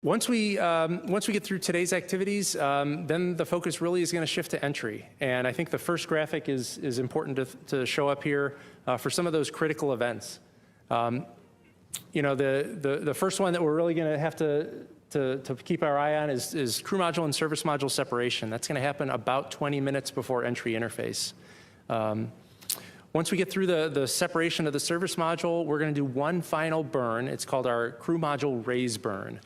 Once we get through today's activities, then the focus really is going to shift to entry. And I think the first graphic is important to show up here for some of those critical events. You know, the first one that we're really going to have to keep our eye on is crew module and service module separation. That's going to happen about 20 minutes before entry interface. Once we get through the separation of the service module, we're going to do one final burn. It's called our crew module raise burn.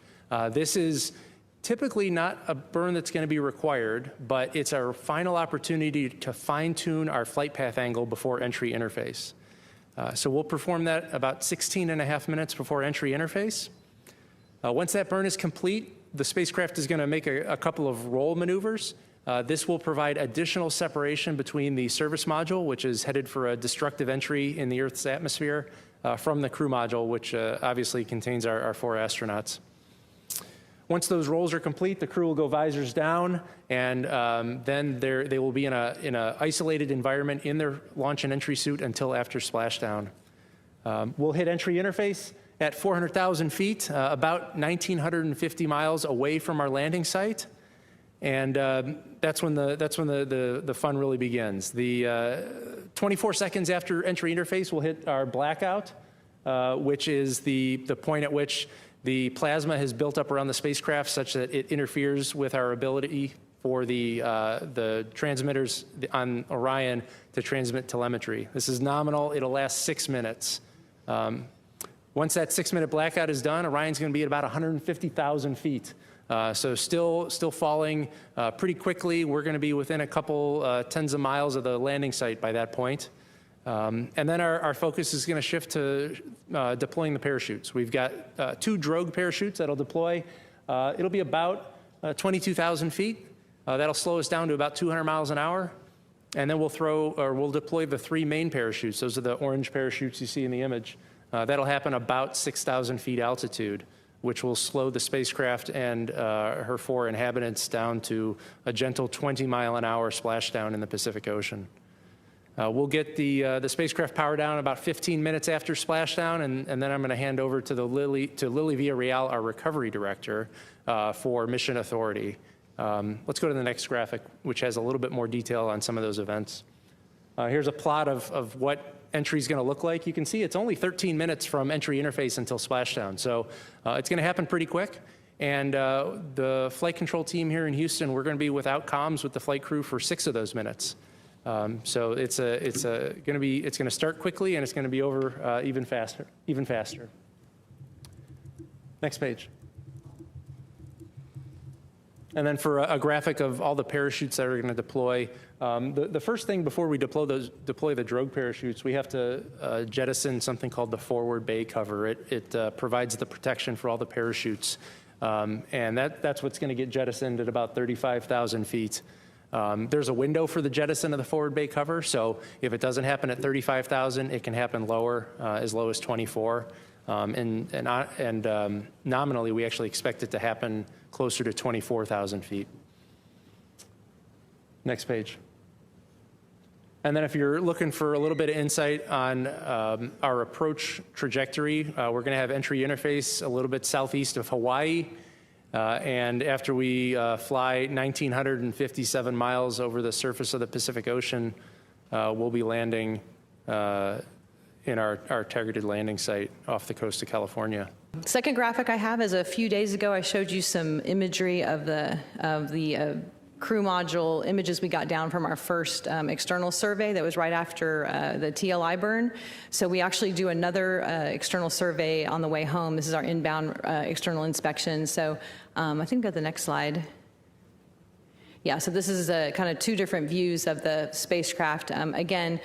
This is typically not a burn that's going to be required, but it's our final opportunity to fine-tune our flight path angle before entry interface. So we'll perform that about 16.5 minutes before entry interface. Once that burn is complete, the spacecraft is going to make a couple of roll maneuvers. This will provide additional separation between the service module, which is headed for a destructive entry in the Earth's atmosphere, from the crew module, which obviously contains our 4 astronauts. Once those rolls are complete, the crew will go visors down, and then they will be in a isolated environment in their launch and entry suit until after splashdown. We'll hit entry interface at 400,000 feet, about 1,950 miles away from our landing site, and that's when the fun really begins. The 24 seconds after entry interface, we'll hit our blackout, which is the point at which the plasma has built up around the spacecraft such that it interferes with our ability for the transmitters on Orion to transmit telemetry. This is nominal. It'll last 6 minutes. Once that 6-minute blackout is done, Orion's going to be at about 150,000 feet. So still falling pretty quickly. We're going to be within a couple tens of miles of the landing site by that point. And then our focus is going to shift to deploying the parachutes. We've got 2 drogue parachutes that'll deploy. It'll be about 22,000 feet. That'll slow us down to about 200 miles an hour. And then we'll deploy the 3 main parachutes. Those are the orange parachutes you see in the image. That'll happen about 6,000 feet altitude, which will slow the spacecraft and her 4 inhabitants down to a gentle 20-mile-an-hour splashdown in the Pacific Ocean. We'll get the spacecraft power down about 15 minutes after splashdown, and then I'm going to hand over to Lily Villarreal, our recovery director, for mission authority. Let's go to the next graphic, which has a little bit more detail on some of those events. Here's a plot of what entry is going to look like. You can see it's only 13 minutes from entry interface until splashdown, so it's going to happen pretty quick. And the flight control team here in Houston, we're going to be without comms with the flight crew for 6 of those minutes. So it's going to start quickly, and it's going to be over even faster. Next page. And then for a graphic of all the parachutes that are going to deploy, the first thing before we deploy the drogue parachutes, we have to jettison something called the forward bay cover. It provides the protection for all the parachutes, and that's what's going to get jettisoned at about 35,000 feet. There's a window for the jettison of the forward bay cover, so if it doesn't happen at 35,000, it can happen lower, as low as 24. And nominally, we actually expect it to happen closer to 24,000 feet. Next page. And then if you're looking for a little bit of insight on our approach trajectory, we're going to have entry interface a little bit southeast of Hawaii. And after we fly 1,957 miles over the surface of the Pacific Ocean, we'll be landing in our targeted landing site off the coast of California. Second graphic I have is a few days ago I showed you some imagery of the crew module images we got down from our first external survey that was right after the TLI burn. So we actually do another external survey on the way home. This is our inbound external inspection. So I think at the next slide. Yeah, so this is kind of 2 different views of the spacecraft. Again,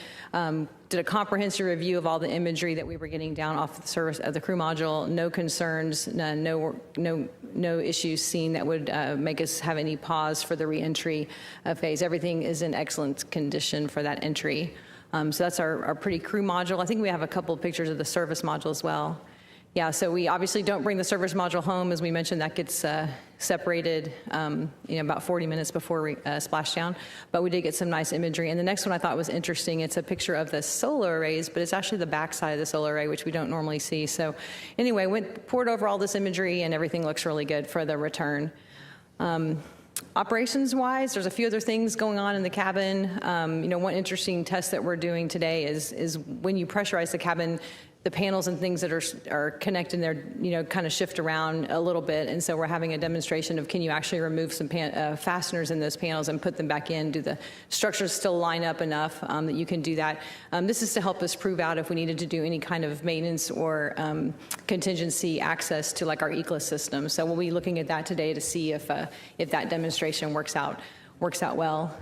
did a comprehensive review of all the imagery that we were getting down off the surface of the crew module. No concerns, no issues seen that would make us have any pause for the re-entry phase. Everything is in excellent condition for that entry. So that's our pretty crew module. I think we have a couple of pictures of the service module as well. Yeah, so we obviously don't bring the service module home. As we mentioned, that gets separated about 40 minutes before splashdown. But we did get some nice imagery. And the next one I thought was interesting. It's a picture of the solar arrays, but it's actually the backside of the solar array, which we don't normally see. So anyway, poured over all this imagery, and everything looks really good for the return. Operations-wise, there's a few other things going on in the cabin. One interesting test that we're doing today is when you pressurize the cabin, the panels and things that are connected there, kind of shift around a little bit. And so we're having a demonstration of, can you actually remove some fasteners in those panels and put them back in? Do the structures still line up enough that you can do that? This is to help us prove out if we needed to do any kind of maintenance or contingency access to like our ECLA system. So we'll be looking at that today to see if that demonstration works out well.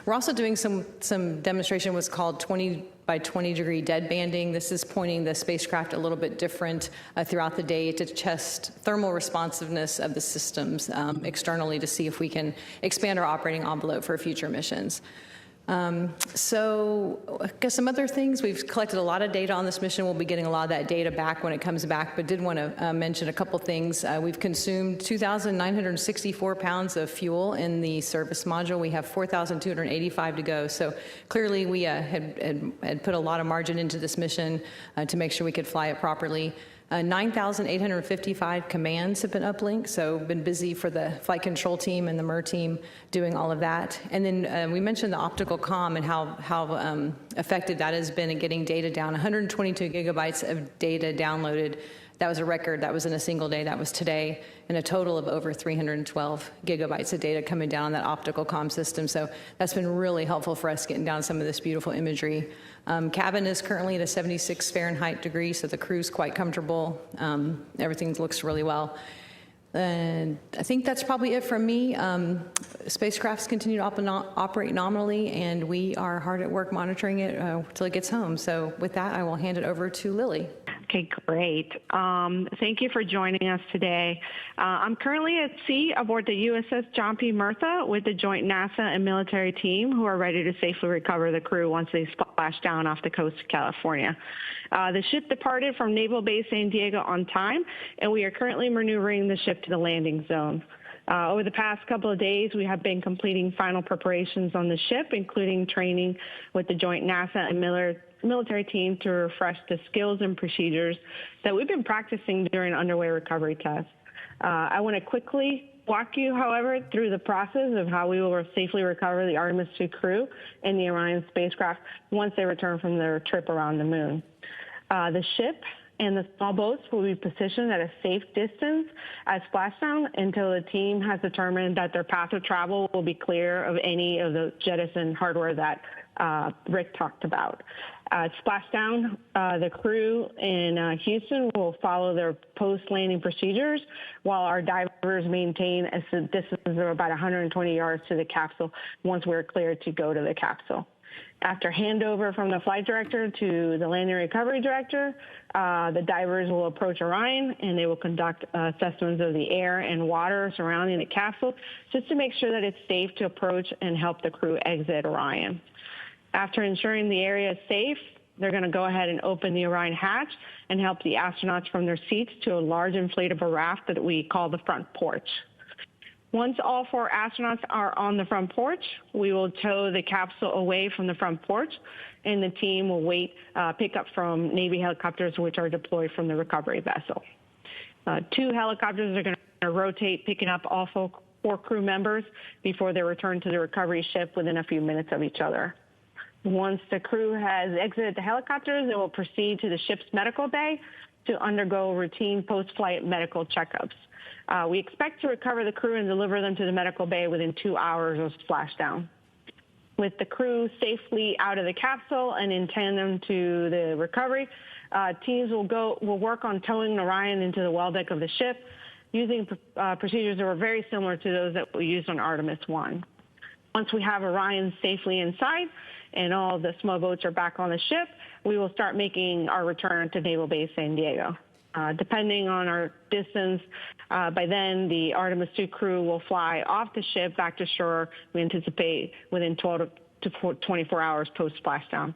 We're also doing some demonstration, what's called 20 by 20 degree dead banding. This is pointing the spacecraft a little bit different throughout the day to test thermal responsiveness of the systems externally to see if we can expand our operating envelope for future missions. So I guess some other things, we've collected a lot of data on this mission. We'll be getting a lot of that data back when it comes back, but did want to mention a couple things. We've consumed 2,964 pounds of fuel in the service module. We have 4,285 to go. So clearly we had put a lot of margin into this mission to make sure we could fly it properly. 9,855 commands have been uplinked, so been busy for the flight control team and the MER team doing all of that. And then we mentioned the optical comm and how effective that has been in getting data down. 122 gigabytes of data downloaded. That was a record. That was in a single day. That was today. And a total of over 312 gigabytes of data coming down on that optical comm system. So that's been really helpful for us getting down some of this beautiful imagery. Cabin is currently at a 76 Fahrenheit degree, so the crew's quite comfortable. Everything looks really well. And I think that's probably it from me. Spacecrafts continue to operate nominally, and we are hard at work monitoring it until it gets home. So with that, I will hand it over to Lily. Okay, great. Thank you for joining us today. I'm currently at sea aboard the USS John P. Murtha with the joint NASA and military team who are ready to safely recover the crew once they splash down off the coast of California. The ship departed from Naval Base San Diego on time, and we are currently maneuvering the ship to the landing zone. Over the past couple of days, we have been completing final preparations on the ship, including training with the joint NASA and military team to refresh the skills and procedures that we've been practicing during underway recovery tests. I want to quickly walk you, however, through the process of how we will safely recover the Artemis II crew and the Orion spacecraft once they return from their trip around the moon. The ship and the small boats will be positioned at a safe distance at splashdown until the team has determined that their path of travel will be clear of any of the jettison hardware that Rick talked about. At splashdown, the crew in Houston will follow their post-landing procedures while our divers maintain a distance of about 120 yards to the capsule once we're cleared to go to the capsule. After handover from the flight director to the landing recovery director, the divers will approach Orion and they will conduct assessments of the air and water surrounding the capsule just to make sure that it's safe to approach and help the crew exit Orion. After ensuring the area is safe, they're going to go ahead and open the Orion hatch and help the astronauts from their seats to a large inflatable raft that we call the front porch. Once all 4 astronauts are on the front porch, we will tow the capsule away from the front porch, and the team will pick up from Navy helicopters, which are deployed from the recovery vessel. 2 helicopters are going to rotate, picking up all 4 crew members before they return to the recovery ship within a few minutes of each other. Once the crew has exited the helicopters, they will proceed to the ship's medical bay to undergo routine post-flight medical checkups. We expect to recover the crew and deliver them to the medical bay within 2 hours of splashdown. With the crew safely out of the capsule and in tandem to the recovery, teams will work on towing Orion into the well deck of the ship using procedures that were very similar to those that we used on Artemis I. Once we have Orion safely inside and all the small boats are back on the ship, we will start making our return to Naval Base San Diego. Depending on our distance, by then the Artemis II crew will fly off the ship back to shore, we anticipate within 12 to 24 hours post-splashdown.